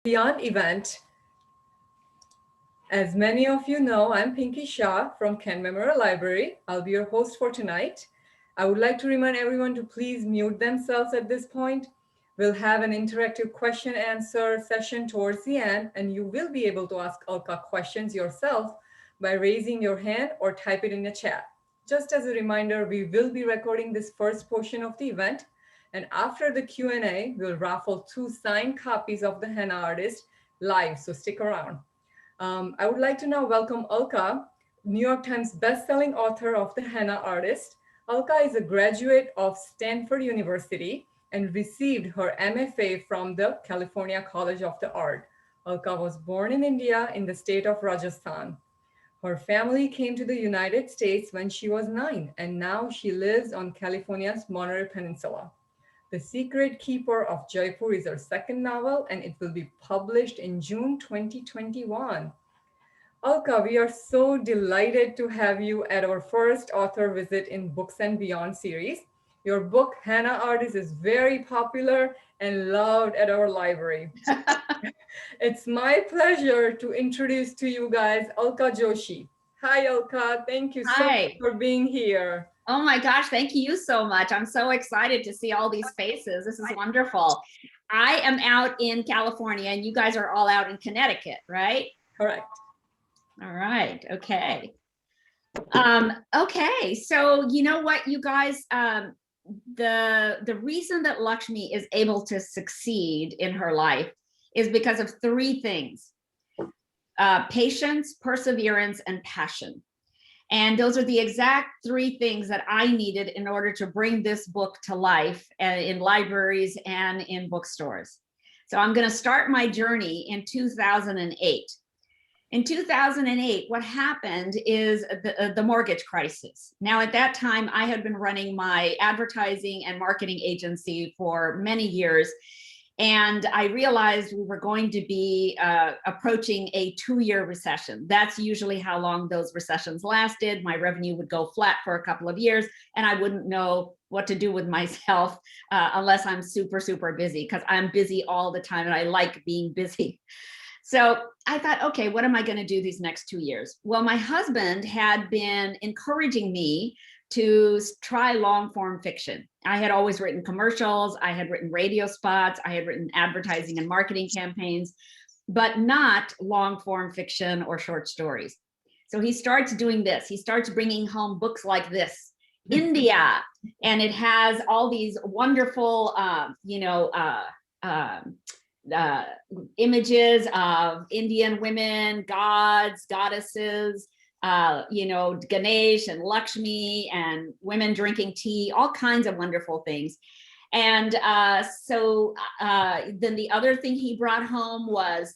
Beyond event. As many of you know, I'm Pinki Shah from Ken Memorial Library. I'll be your host for tonight. I would like to remind everyone to please mute themselves at this point. We'll have an interactive question answer session towards the end, and you will be able to ask Alka questions yourself by raising your hand or type it in the chat. Just as a reminder, we will be recording this first portion of the event, and after the Q&A, we'll raffle 2 signed copies of the Henna artist live, so stick around. I would like to now welcome Alka, New York Times bestselling author of The Henna Artist. Alka is a graduate of Stanford University and received her MFA from the California College of the Art. Alka was born in India in the state of Rajasthan. Her family came to the United States when she was 9, and now she lives on California's Monterey Peninsula. The Secret Keeper of Jaipur is her second novel, and it will be published in June 2021. Alka, we are so delighted to have you at our first author visit in Books and Beyond series. Your book, Henna Artist, is very popular and loved at our library. It's my pleasure to introduce to you guys Alka Joshi. Hi, Alka. Thank you so much for being here. Oh my gosh, thank you so much. I'm so excited to see all these faces. This is wonderful. I am out in California and you guys are all out in Connecticut, right? Correct. All right, okay. Okay, so you know what, you guys, the reason that Lakshmi is able to succeed in her life is because of 3 things: patience, perseverance, and passion. And those are the exact 3 things that I needed in order to bring this book to life in libraries and in bookstores. So I'm going to start my journey in 2008. In 2008, what happened is the mortgage crisis. Now, at that time, I had been running my advertising and marketing agency for many years. And I realized we were going to be approaching a 2-year recession. That's usually how long those recessions lasted. My revenue would go flat for a couple of years, and I wouldn't know what to do with myself unless I'm super, super busy, because I'm busy all the time and I like being busy. So I thought, okay, what am I going to do these next 2 years? Well, my husband had been encouraging me to try long form fiction. I had always written commercials, I had written radio spots, I had written advertising and marketing campaigns, but not long form fiction or short stories. So he starts doing this. He starts bringing home books like this, India, and it has all these wonderful, images of Indian women, gods, goddesses, Ganesh and Lakshmi and women drinking tea, all kinds of wonderful things. And then the other thing he brought home was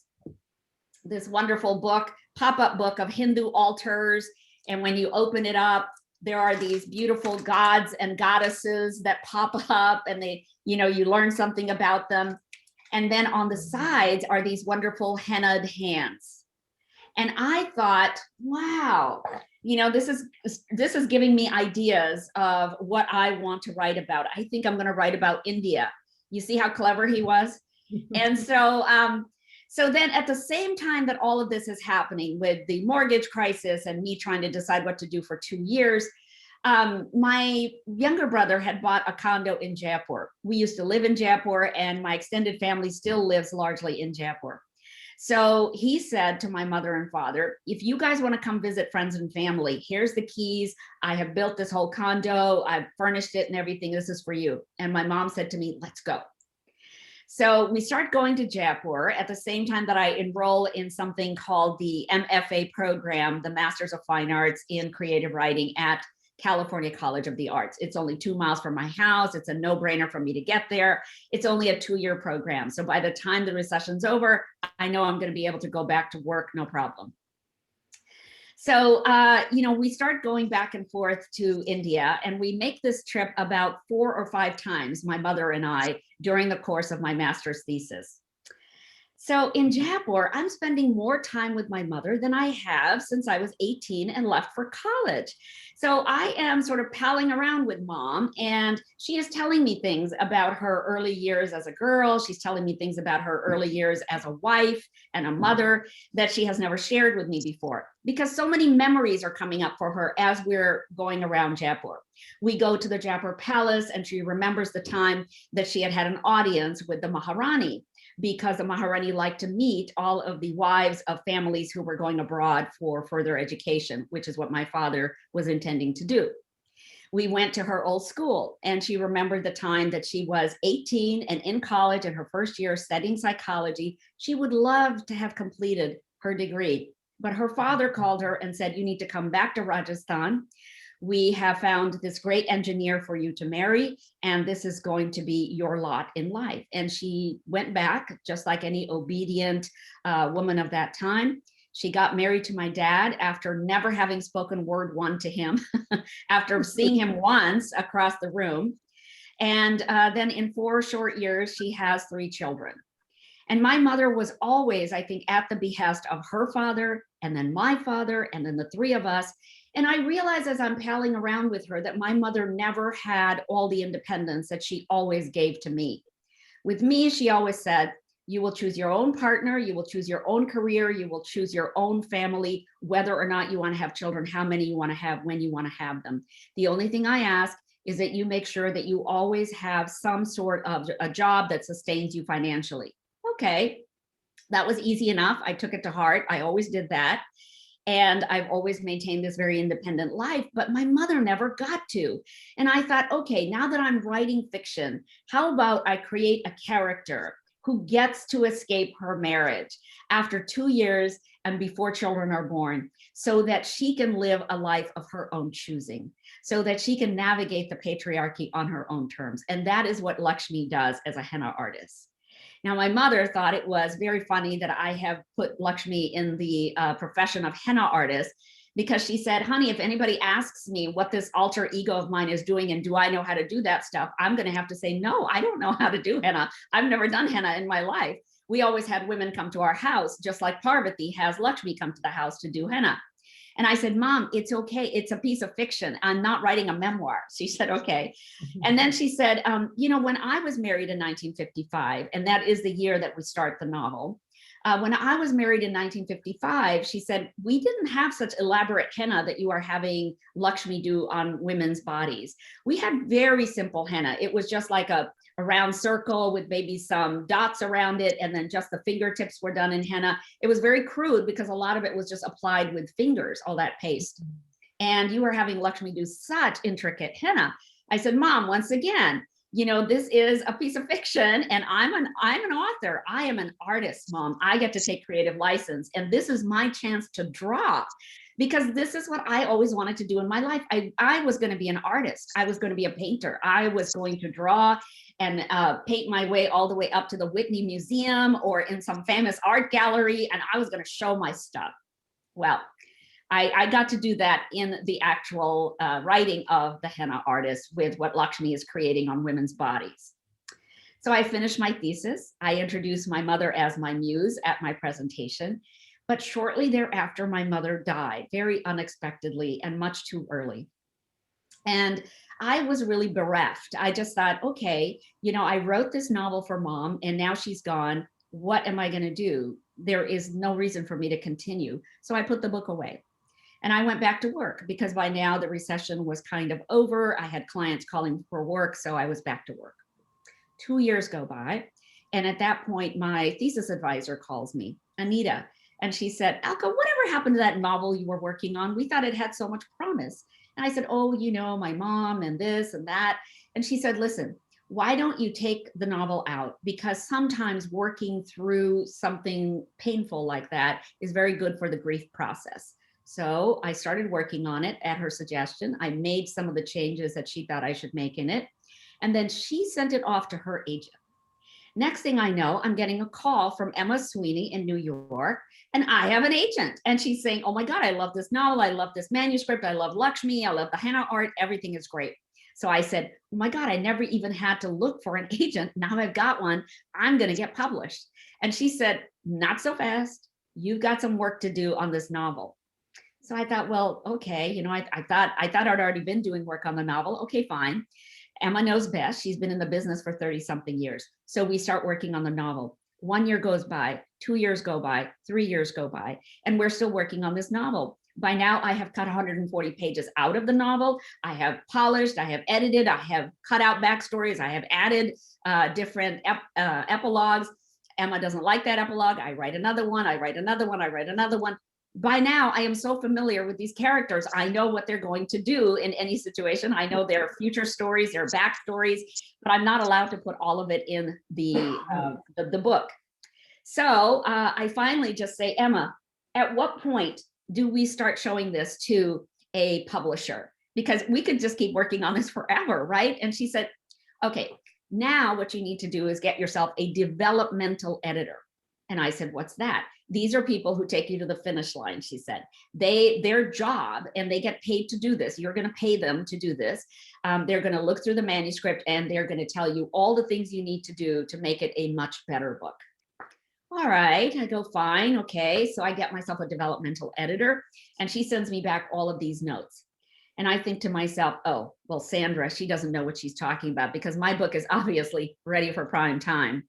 this wonderful book, pop-up book of Hindu altars. And when you open it up, there are these beautiful gods and goddesses that pop up, and they, you learn something about them. And then on the sides are these wonderful hennaed hands. And I thought, wow, this is giving me ideas of what I want to write about. I think I'm going to write about India. You see how clever he was? And so then at the same time that all of this is happening with the mortgage crisis and me trying to decide what to do for 2 years, my younger brother had bought a condo in Jaipur. We used to live in Jaipur, and my extended family still lives largely in Jaipur. So he said to my mother and father, if you guys want to come visit friends and family, here's the keys. I have built this whole condo. I've furnished it and everything. This is for you. And my mom said to me, let's go. So we start going to Jaipur at the same time that I enroll in something called the MFA program, the Masters of Fine Arts in Creative Writing at California College of the Arts. It's only 2 miles from my house. It's a no-brainer for me to get there. It's only a 2-year program. So by the time the recession's over, I know I'm going to be able to go back to work, no problem. So, we start going back and forth to India, and we make this trip about 4 or 5 times, my mother and I, during the course of my master's thesis. So in Jaipur, I'm spending more time with my mother than I have since I was 18 and left for college. So I am sort of palling around with mom, and she is telling me things about her early years as a girl. She's telling me things about her early years as a wife and a mother that she has never shared with me before, because so many memories are coming up for her as we're going around Jaipur. We go to the Jaipur Palace, and she remembers the time that she had an audience with the Maharani, because the Maharani liked to meet all of the wives of families who were going abroad for further education, which is what my father was intending to do. We went to her old school, and she remembered the time that she was 18 and in college in her first year studying psychology. She would love to have completed her degree, but her father called her and said, "You need to come back to Rajasthan. We have found this great engineer for you to marry, and this is going to be your lot in life." And she went back, just like any obedient woman of that time. She got married to my dad after never having spoken word one to him, after seeing him once across the room. And then in 4 short years, she has 3 children. And my mother was always, I think, at the behest of her father, and then my father, and then the 3 of us. And I realized as I'm palling around with her that my mother never had all the independence that she always gave to me. With me, she always said, "You will choose your own partner, you will choose your own career, you will choose your own family, whether or not you want to have children, how many you want to have, when you want to have them. The only thing I ask is that you make sure that you always have some sort of a job that sustains you financially." Okay, that was easy enough. I took it to heart. I always did that. And I've always maintained this very independent life, but my mother never got to. And I thought, okay, now that I'm writing fiction, how about I create a character who gets to escape her marriage after 2 years and before children are born, so that she can live a life of her own choosing, so that she can navigate the patriarchy on her own terms. And that is what Lakshmi does as a henna artist. Now, my mother thought it was very funny that I have put Lakshmi in the profession of henna artist, because she said, "Honey, if anybody asks me what this alter ego of mine is doing and do I know how to do that stuff, I'm going to have to say, no, I don't know how to do henna. I've never done henna in my life. We always had women come to our house, just like Parvati has Lakshmi come to the house to do henna." And I said, "Mom, it's okay. It's a piece of fiction. I'm not writing a memoir." She said, "Okay." And then she said, when I was married in 1955, and that is the year that we start the novel, when I was married in 1955, she said, "We didn't have such elaborate henna that you are having Lakshmi do on women's bodies. We had very simple henna. It was just like a round circle with maybe some dots around it, and then just the fingertips were done in henna. It was very crude because a lot of it was just applied with fingers, all that paste. And you were having Lakshmi do such intricate henna." I said, "Mom, once again, this is a piece of fiction, and I'm an author. I am an artist, Mom. I get to take creative license, and this is my chance to draw, because this is what I always wanted to do in my life. I was going to be an artist. I was going to be a painter. I was going to draw and paint my way all the way up to the Whitney Museum or in some famous art gallery, and I was going to show my stuff." Well, I got to do that in the actual writing of the henna artist with what Lakshmi is creating on women's bodies. So I finished my thesis. I introduced my mother as my muse at my presentation, but shortly thereafter, my mother died very unexpectedly and much too early. And I was really bereft. I just thought, okay, I wrote this novel for Mom, and now she's gone. What am I going to do? There is no reason for me to continue. So I put the book away. And I went back to work, because by now the recession was kind of over. I had clients calling for work, so I was back to work. 2 years go by. And at that point, my thesis advisor calls me, Anita, and she said, "Alka, whatever happened to that novel you were working on? We thought it had so much promise." And I said, "Oh, my mom and this and that." And she said, "Listen, why don't you take the novel out? Because sometimes working through something painful like that is very good for the grief process." So I started working on it at her suggestion. I made some of the changes that she thought I should make in it. And then she sent it off to her agent. Next thing I know, I'm getting a call from Emma Sweeney in New York, and I have an agent. And she's saying, "Oh my God, I love this novel. I love this manuscript. I love Lakshmi. I love the henna art. Everything is great. So I said, oh my God, I never even had to look for an agent. Now I've got one. I'm going to get published. And she said, not so fast. You've got some work to do on this novel. So I thought, well, okay, I thought I'd already been doing work on the novel. Okay, fine. Emma knows best. She's been in the business for 30 something years. So we start working on the novel. 1 year goes by, 2 years go by, 3 years go by, and we're still working on this novel. By now, I have cut 140 pages out of the novel. I have polished, I have edited, I have cut out backstories, I have added different epilogues. Emma doesn't like that epilogue. I write another one, I write another one, I write another one. By now, I am so familiar with these characters. I know what they're going to do in any situation. I know their future stories, their backstories, but I'm not allowed to put all of it in the book. So I finally just say, Emma, at what point do we start showing this to a publisher? Because we could just keep working on this forever, right? And she said, okay, now what you need to do is get yourself a developmental editor. And I said, what's that? These are people who take you to the finish line, she said. Their job, and they get paid to do this. You're going to pay them to do this. They're going to look through the manuscript and they're going to tell you all the things you need to do to make it a much better book. All right, I go, fine, okay. So I get myself a developmental editor and she sends me back all of these notes. And I think to myself, oh, well, Sandra, she doesn't know what she's talking about because my book is obviously ready for prime time.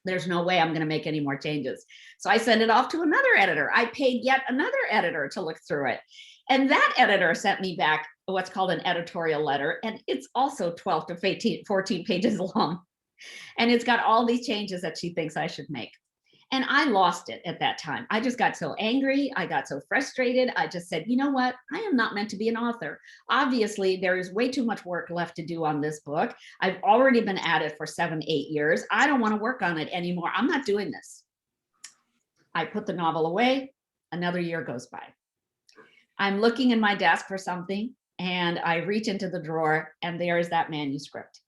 There's no way I'm going to make any more changes. So I send it off to another editor. I paid yet another editor to look through it. And that editor sent me back what's called an editorial letter. And it's also 12 to 14 pages long. And it's got all these changes that she thinks I should make. And I lost it at that time. I just got so angry. I got so frustrated. I just said, you know what? I am not meant to be an author. Obviously, there is way too much work left to do on this book. I've already been at it for 7, 8 years. I don't want to work on it anymore. I'm not doing this. I put the novel away. Another year goes by. I'm looking in my desk for something and I reach into the drawer and there is that manuscript.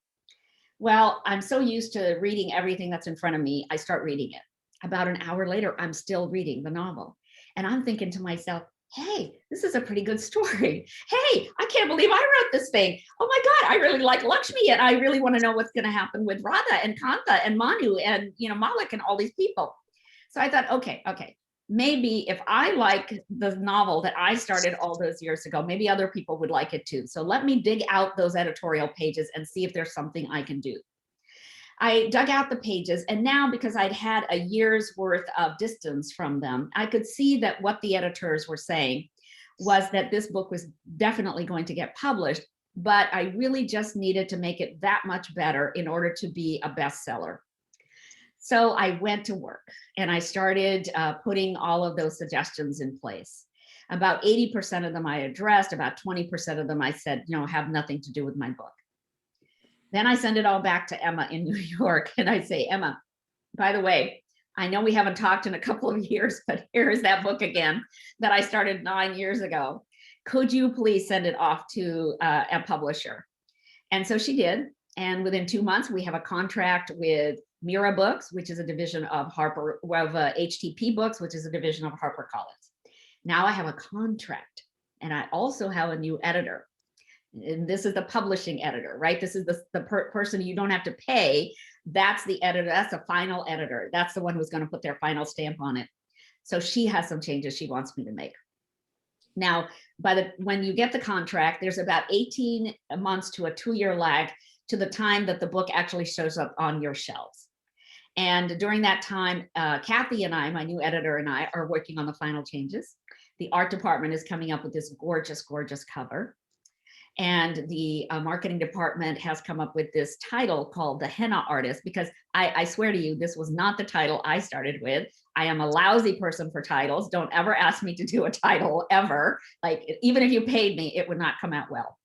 Well, I'm so used to reading everything that's in front of me. I start reading it. About an hour later, I'm still reading the novel. And I'm thinking to myself, hey, this is a pretty good story. Hey, I can't believe I wrote this thing. Oh my God, I really like Lakshmi and I really want to know what's going to happen with Radha and Kanta and Manu and Malik and all these people. So I thought, okay, maybe if I like the novel that I started all those years ago, maybe other people would like it too. So let me dig out those editorial pages and see if there's something I can do. I dug out the pages, and now because I'd had a year's worth of distance from them, I could see that what the editors were saying was that this book was definitely going to get published, but I really just needed to make it that much better in order to be a bestseller. So I went to work and I started putting all of those suggestions in place. About 80% of them I addressed, about 20% of them I said, have nothing to do with my book. Then I send it all back to Emma in New York and I say, Emma, by the way, I know we haven't talked in a couple of years, but here is that book again that I started 9 years ago. Could you please send it off to a publisher? And so she did. And within 2 months, we have a contract with Mira Books, which is a division of Harper, HTP Books, which is a division of HarperCollins. Now I have a contract and I also have a new editor. And this is the publishing editor, right? This is the person you don't have to pay. That's the editor. That's the final editor. That's the one who's going to put their final stamp on it. So she has some changes she wants me to make. Now, when you get the contract, there's about 18 months to a 2-year lag to the time that the book actually shows up on your shelves. And during that time, Kathy and I, my new editor and I, are working on the final changes. The art department is coming up with this gorgeous, gorgeous cover. And the marketing department has come up with this title called The Henna Artist, because I swear to you, this was not the title I started with. I am a lousy person for titles. Don't ever ask me to do a title ever. Like, even if you paid me, it would not come out well.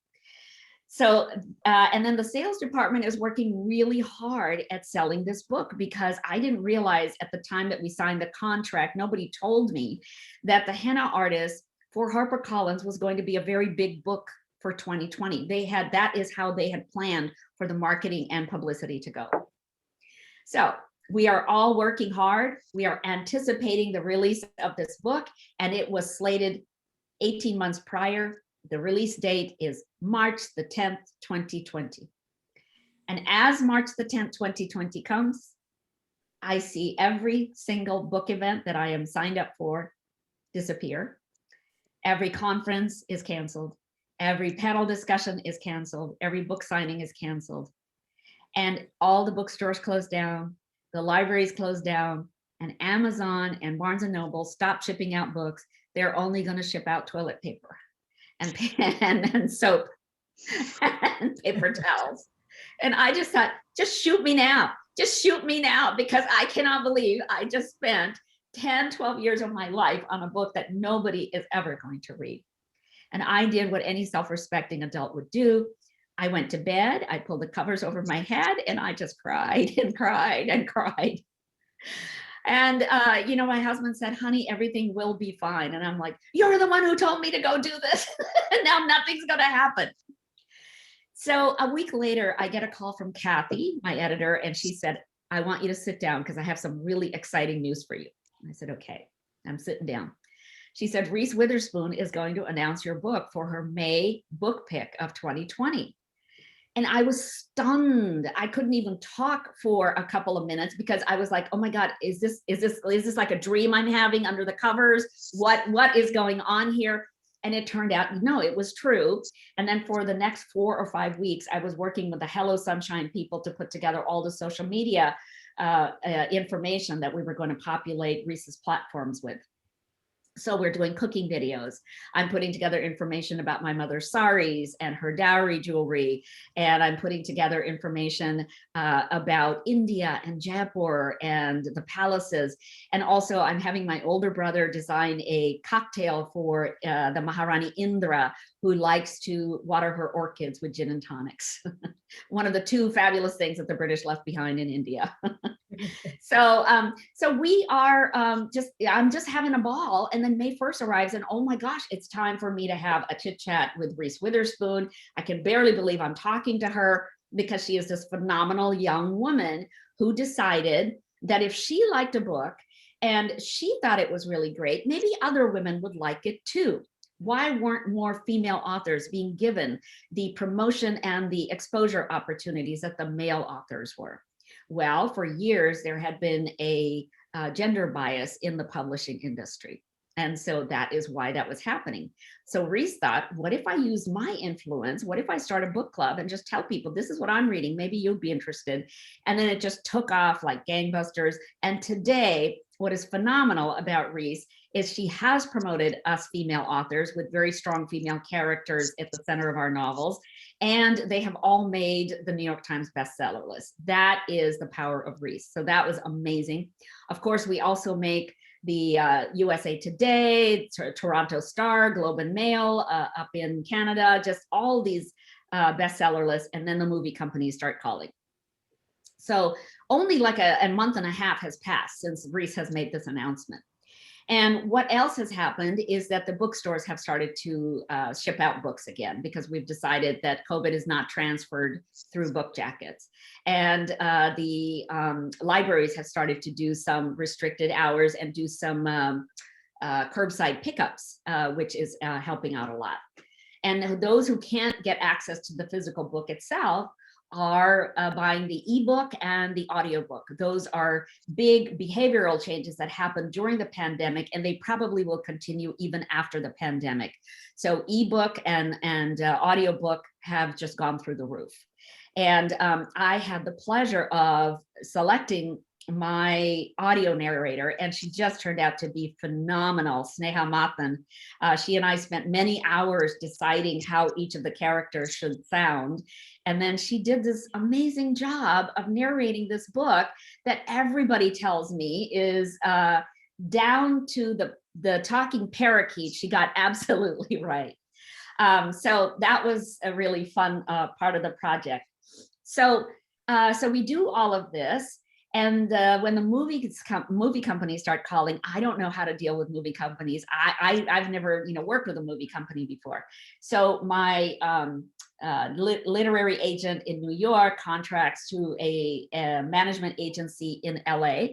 So, and then the sales department is working really hard at selling this book, because I didn't realize at the time that we signed the contract, nobody told me that The Henna Artist for HarperCollins was going to be a very big book for 2020. That is how they had planned for the marketing and publicity to go. So we are all working hard. We are anticipating the release of this book, and it was slated 18 months prior. The release date is March the 10th, 2020. And as March the 10th, 2020 comes, I see every single book event that I am signed up for disappear. Every conference is canceled. Every panel discussion is canceled. Every book signing is canceled. And all the bookstores closed down. The libraries closed down. And Amazon and Barnes and Noble stopped shipping out books. They're only going to ship out toilet paper and and soap and paper towels. And I just thought, just shoot me now. Just shoot me now, because I cannot believe I just spent 10, 12 years of my life on a book that nobody is ever going to read. And I did what any self-respecting adult would do. I went to bed, I pulled the covers over my head, and I just cried and cried and cried. And, you know, my husband said, honey, everything will be fine. And I'm like, you're the one who told me to go do this. And now nothing's going to happen. So a week later, I get a call from Kathy, my editor, and she said, I want you to sit down because I have some really exciting news for you. I said, okay, I'm sitting down. She said, Reese Witherspoon is going to announce your book for her May book pick of 2020. And I was stunned. I couldn't even talk for a couple of minutes because I was like, oh my God, is this like a dream I'm having under the covers? What is going on here? And it turned out, no, it was true. And then for the next 4 or 5 weeks, I was working with the Hello Sunshine people to put together all the social media information that we were going to populate Reese's platforms with. So we're doing cooking videos. I'm putting together information about my mother's saris and her dowry jewelry. And I'm putting together information about India and Jaipur and the palaces. And also I'm having my older brother design a cocktail for the Maharani Indra, who likes to water her orchids with gin and tonics. One of the 2 fabulous things that the British left behind in India. So we are I'm just having a ball. And then May 1st arrives and oh my gosh, it's time for me to have a chit chat with Reese Witherspoon. I can barely believe I'm talking to her because she is this phenomenal young woman who decided that if she liked a book and she thought it was really great, maybe other women would like it too. Why weren't more female authors being given the promotion and the exposure opportunities that the male authors were? Well, for years, there had been a gender bias in the publishing industry. And so that is why that was happening. So Reese thought, what if I use my influence? What if I start a book club and just tell people, this is what I'm reading, maybe you'll be interested. And then it just took off like gangbusters. And today, what is phenomenal about Reese is she has promoted us female authors with very strong female characters at the center of our novels. And they have all made the New York Times bestseller list. That is the power of Reese. So that was amazing. Of course, we also make the USA Today, Toronto Star, Globe and Mail up in Canada, just all these bestseller lists. And then the movie companies start calling. So only like a month and a half has passed since Reese has made this announcement. And what else has happened is that the bookstores have started to ship out books again, because we've decided that COVID is not transferred through book jackets. And the libraries have started to do some restricted hours and do some curbside pickups, which is helping out a lot. And those who can't get access to the physical book itself are buying the ebook and the audiobook. Those are big behavioral changes that happened during the pandemic, and they probably will continue even after the pandemic. So ebook and audiobook have just gone through the roof. And I had the pleasure of selecting my audio narrator, and she just turned out to be phenomenal, Sneha Mathan. She and I spent many hours deciding how each of the characters should sound. And then she did this amazing job of narrating this book that everybody tells me is down to the talking parakeet. She got absolutely right. So that was a really fun part of the project. So we do all of this. And when the movie companies start calling, I don't know how to deal with movie companies. I've never worked with a movie company before. So my literary agent in New York contracts to a management agency in LA.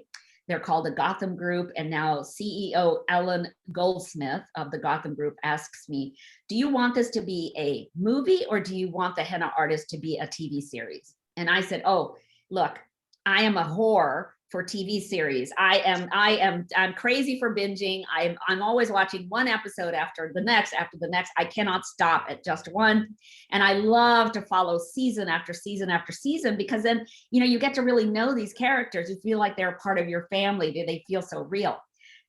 They're called the Gotham Group, and now CEO Ellen Goldsmith of the Gotham Group asks me, do you want this to be a movie or do you want the Henna Artist to be a TV series? And I said, oh, look, I am a whore for TV series. I'm crazy for binging. I'm always watching one episode after the next. I cannot stop at just one. And I love to follow season after season after season, because then, you know, you get to really know these characters. You feel like they're a part of your family. They feel so real.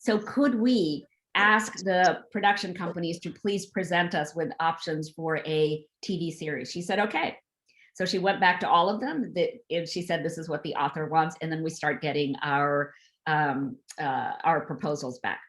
So could we ask the production companies to please present us with options for a TV series? She said, okay. So she went back to all of them. She said, this is what the author wants. And then we start getting our proposals back.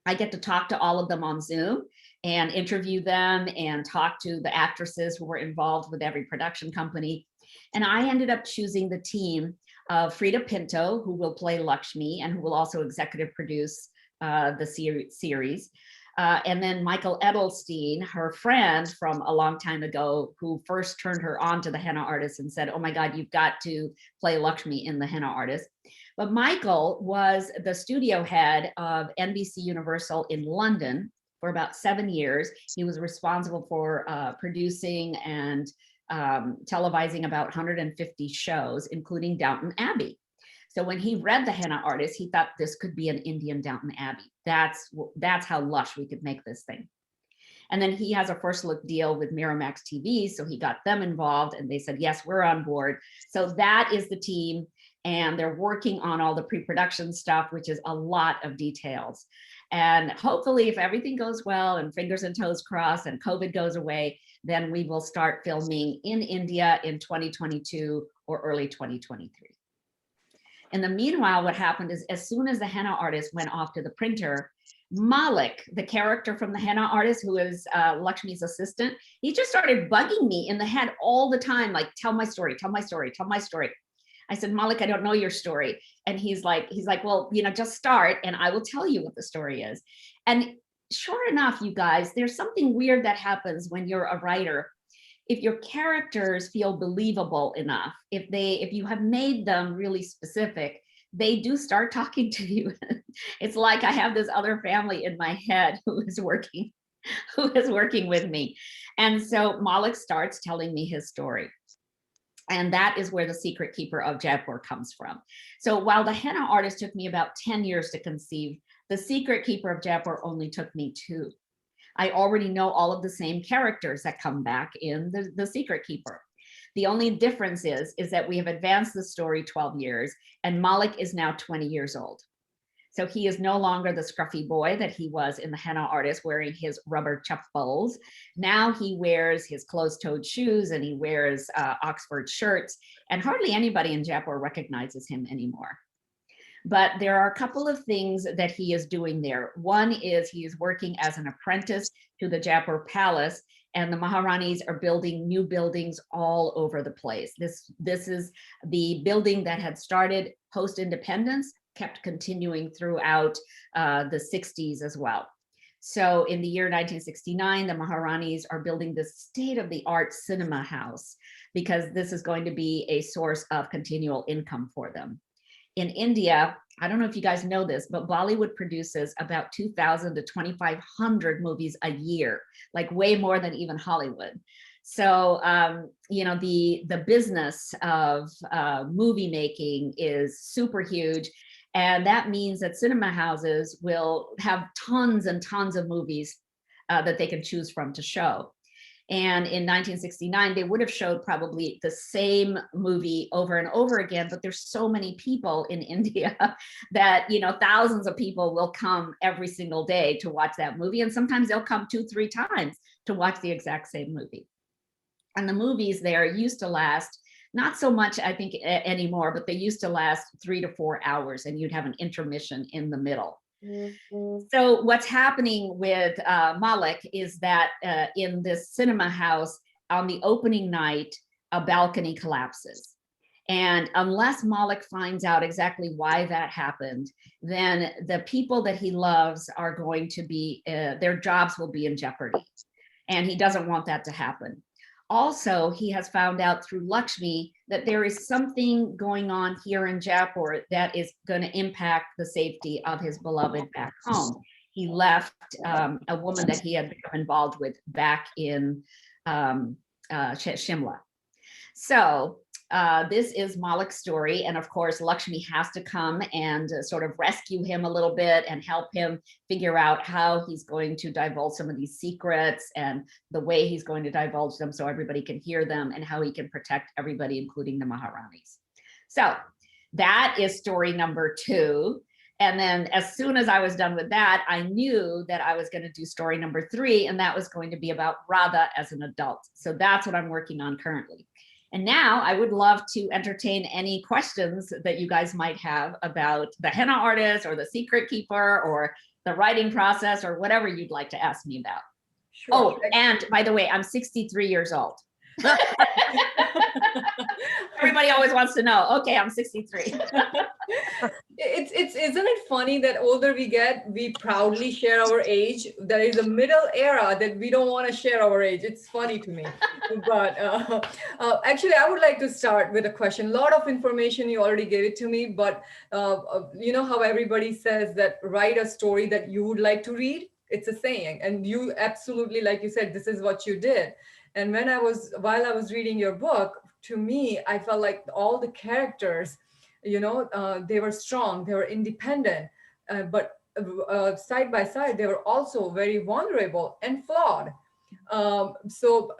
I get to talk to all of them on Zoom and interview them and talk to the actresses who were involved with every production company. And I ended up choosing the team of Frida Pinto, who will play Lakshmi and who will also executive produce the series. And then Michael Edelstein, her friend from a long time ago, who first turned her on to the Henna Artist and said, oh my God, you've got to play Lakshmi in the Henna Artist. But Michael was the studio head of NBC Universal in London for about 7 years. He was responsible for producing and televising about 150 shows, including Downton Abbey. So when he read the Henna Artist, he thought this could be an Indian Downton Abbey. That's how lush we could make this thing. And then he has a first look deal with Miramax TV. So he got them involved and they said, yes, we're on board. So that is the team. And they're working on all the pre-production stuff, which is a lot of details. And hopefully if everything goes well and fingers and toes crossed and COVID goes away, then we will start filming in India in 2022 or early 2023. In the meanwhile, what happened is as soon as the Henna Artist went off to the printer, Malik, the character from the Henna Artist, who is Lakshmi's assistant, he just started bugging me in the head all the time, like, tell my story, tell my story, tell my story. I said, Malik, I don't know your story. And he's like, well, you know, just start and I will tell you what the story is. And sure enough, you guys, there's something weird that happens when you're a writer. If your characters feel believable enough, if you have made them really specific, they do start talking to you. It's like I have this other family in my head who is working with me. And so Malik starts telling me his story. And that is where The Secret Keeper of Jaipur comes from. So while the Henna Artist took me about 10 years to conceive, The Secret Keeper of Jaipur only took me 2. I already know all of the same characters that come back in the Secret Keeper. The only difference is that we have advanced the story 12 years and Malik is now 20 years old. So he is no longer the scruffy boy that he was in the Henna Artist wearing his rubber chappals. Now he wears his closed-toed shoes and he wears Oxford shirts, and hardly anybody in Jaipur recognizes him anymore. But there are a couple of things that he is doing there. One is he is working as an apprentice to the Jaipur Palace, and the Maharanis are building new buildings all over the place. This is the building that had started post-independence, kept continuing throughout the 60s as well. So in the year 1969, the Maharanis are building this state-of-the-art cinema house because this is going to be a source of continual income for them. In India, I don't know if you guys know this, but Bollywood produces about 2,000 to 2,500 movies a year, like way more than even Hollywood. So, you know, the business of movie making is super huge. And that means that cinema houses will have tons and tons of movies that they can choose from to show. And in 1969, they would have showed probably the same movie over and over again, but there's so many people in India that, you know, thousands of people will come every single day to watch that movie. And sometimes they'll come 2-3 times to watch the exact same movie. And the movies there used to last, not so much, I think, anymore, but they used to last 3 to 4 hours and you'd have an intermission in the middle. So what's happening with Malik is that in this cinema house on the opening night, a balcony collapses. And unless Malik finds out exactly why that happened, then the people that he loves are going to be, their jobs will be in jeopardy. And he doesn't want that to happen. Also, he has found out through Lakshmi that there is something going on here in Jaipur that is going to impact the safety of his beloved back home. He left a woman that he had become involved with back in Shimla. So this is Malik's story. And of course, Lakshmi has to come and sort of rescue him a little bit and help him figure out how he's going to divulge some of these secrets and the way he's going to divulge them so everybody can hear them and how he can protect everybody, including the Maharanis. So that is story number 2. And then as soon as I was done with that, I knew that I was going to do story number 3, and that was going to be about Radha as an adult. So that's what I'm working on currently. And now I would love to entertain any questions that you guys might have about the henna artist or the secret keeper or the writing process or whatever you'd like to ask me about. Sure. Oh, and by the way, I'm 63 years old. Everybody always wants to know. Okay, I'm 63. It's isn't it funny that older we get, we proudly share our age. There is a middle era that we don't want to share our age. It's funny to me. But actually, I would like to start with a question. A lot of information you already gave it to me, but you know how everybody says that write a story that you would like to read. It's a saying, and you absolutely, like you said, this is what you did. And while I was reading your book, to me, I felt like all the characters, you know, they were strong, they were independent, but side by side, they were also very vulnerable and flawed. So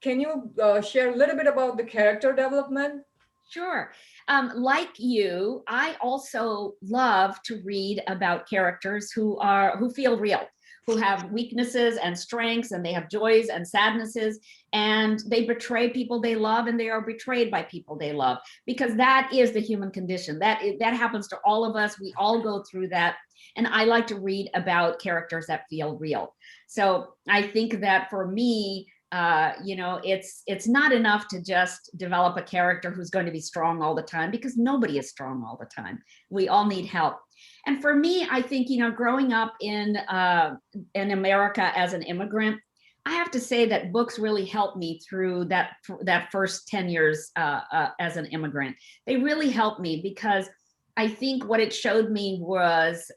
can you share a little bit about the character development? Sure. Like you, I also love to read about characters who feel real, who have weaknesses and strengths, and they have joys and sadnesses, and they betray people they love, and they are betrayed by people they love, because that is the human condition. That happens to all of us. We all go through that. And I like to read about characters that feel real. So I think that for me, you know, it's not enough to just develop a character who's going to be strong all the time, because nobody is strong all the time. We all need help. And for me, I think, you know, growing up in America as an immigrant, I have to say that books really helped me through that first 10 years as an immigrant. They really helped me, because I think what it showed me was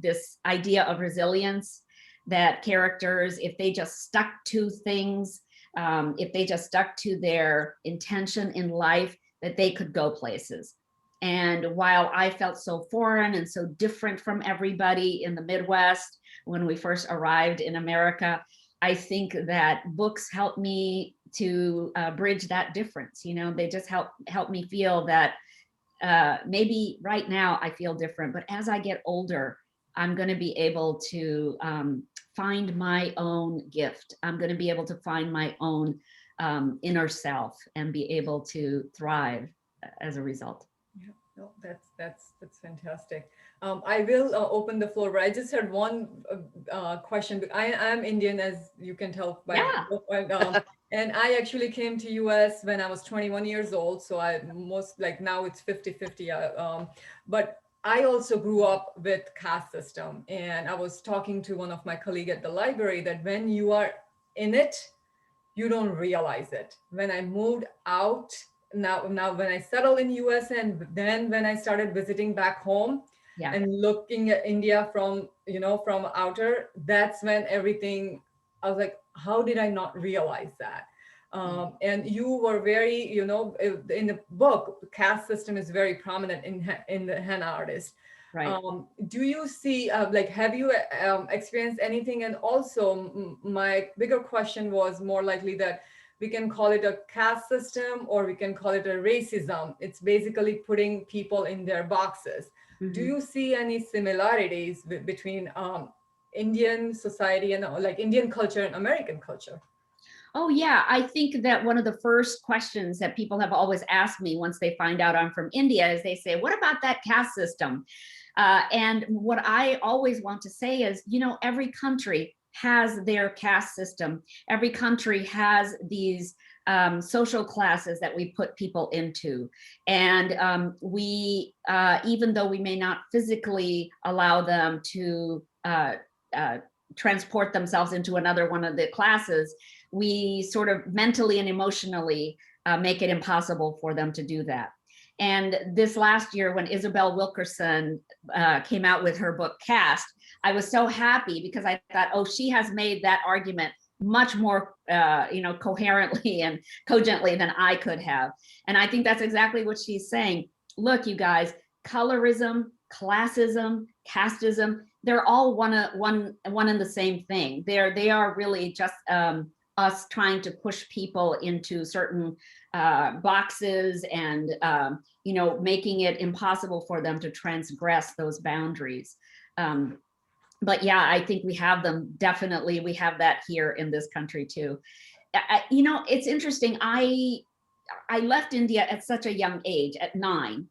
this idea of resilience, that characters, if they just stuck to things, if they just stuck to their intention in life, that they could go places. And while I felt so foreign and so different from everybody in the Midwest when we first arrived in America, I think that books helped me to bridge that difference. You know, they just help me feel that maybe right now I feel different, but as I get older, I'm going to be able to find my own gift. I'm going to be able to find my own inner self and be able to thrive as a result. Yeah, no, that's fantastic. I will open the floor, but I just had one question. I am Indian, as you can tell by Yeah. and I actually came to US when I was 21 years old. So I most like now it's 50-50. But I also grew up with caste system, and I was talking to one of my colleagues at the library that when you are in it, you don't realize it. When I moved out, now when I settled in US, and then when I started visiting back home, Yeah. and looking at India from, you know, from outer, that's when everything, I was like, how did I not realize that? And you were very, you know, in the book, the caste system is very prominent in the henna artist. Right. Do you see, like, have you experienced anything? And also, my bigger question was more likely that we can call it a caste system, or we can call it a racism. It's basically putting people in their boxes. Mm-hmm. Do you see any similarities between Indian society and like Indian culture and American culture? Oh, yeah. I think that one of the first questions that people have always asked me once they find out I'm from India is they say, what about that caste system? And what I always want to say is, you know, every country has their caste system. Every country has these social classes that we put people into. And we, even though we may not physically allow them to transport themselves into another one of the classes, we sort of mentally and emotionally make it impossible for them to do that. And this last year, when Isabel Wilkerson came out with her book Caste, I was so happy because I thought, oh, she has made that argument much more coherently and cogently than I could have. And I think that's exactly what she's saying. Look, you guys, colorism, classism, casteism, they're all one and the same thing. They are really just us trying to push people into certain boxes and making it impossible for them to transgress those boundaries. But yeah, I think we have them. Definitely, we have that here in this country too. It's interesting. I left India at such a young age, at 9.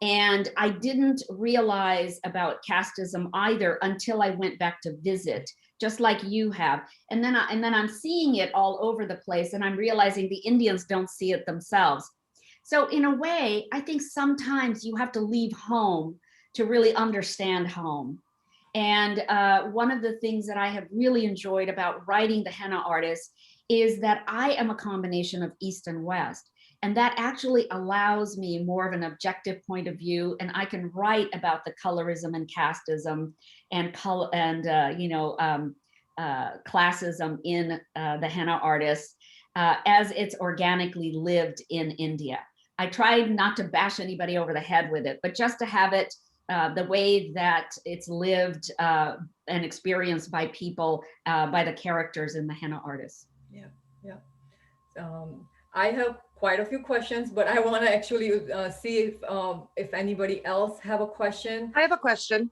And I didn't realize about casteism either until I went back to visit, just like you have. And then I'm seeing it all over the place, and I'm realizing the Indians don't see it themselves. So in a way, I think sometimes you have to leave home to really understand home. And one of the things that I have really enjoyed about writing The Henna Artist is that I am a combination of East and West. And that actually allows me more of an objective point of view, and I can write about the colorism and casteism and classism in The Henna Artist as it's organically lived in India. I tried not to bash anybody over the head with it, but just to have it the way that it's lived and experienced by people, by the characters in The Henna Artist. Yeah, yeah. I have quite a few questions, but I want to actually see if anybody else have a question. I have a question.